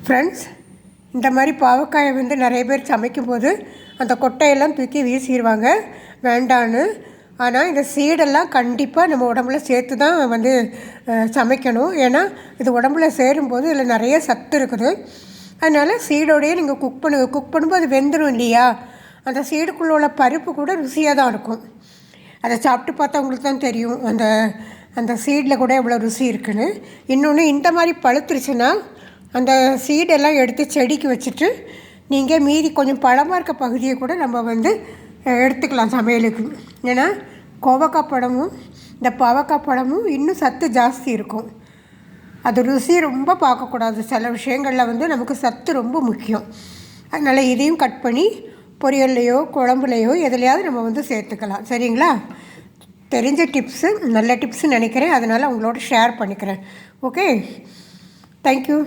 Friends, இந்த மாதிரி பாவக்காயை வந்து நிறைய பேர் சமைக்கும்போது அந்த கொட்டையெல்லாம் தூக்கி வீசிடுவாங்க வேண்டான்னு. ஆனால் இந்த சீடெல்லாம் கண்டிப்பாக நம்ம உடம்புல சேர்த்து தான் வந்து சமைக்கணும். ஏன்னா இது உடம்புல சேரும்போது இதில் நிறைய சத்து இருக்குது. அதனால் சீடோடையே நீங்கள் குக் பண்ணும்போது அது வெந்துடும் இல்லையா, அந்த சீடுக்குள்ளே உள்ள பருப்பு கூட ருசியாக தான் இருக்கும். அதை சாப்பிட்டு பார்த்தா உங்களுக்கு தான் தெரியும் அந்த அந்த சீடில் கூட எவ்வளோ ருசி இருக்குதுன்னு. இன்னொன்று, இந்த மாதிரி பழுத்துருச்சுன்னா அந்த சீடெல்லாம் எடுத்து செடிக்கு வச்சுட்டு நீங்கள் மீதி கொஞ்சம் பழமாக இருக்க பகுதியை கூட நம்ம வந்து எடுத்துக்கலாம் சமையலுக்கு. ஏன்னா கோவக்காய் பழமும் இந்த பாவக்காய் பழமும் இன்னும் சத்து ஜாஸ்தி இருக்கும். அது ருசி ரொம்ப பார்க்கக்கூடாது. சில விஷயங்களில் வந்து நமக்கு சத்து ரொம்ப முக்கியம். அதனால் இதையும் கட் பண்ணி பொரியல்லையோ குழம்புலையோ எதுலையாவது நம்ம வந்து சேர்த்துக்கலாம். சரிங்களா? தெரிஞ்ச டிப்ஸு, நல்ல டிப்ஸுன்னு நினைக்கிறேன். அதனால் உங்களோட ஷேர் பண்ணிக்கிறேன். Okay, thank you.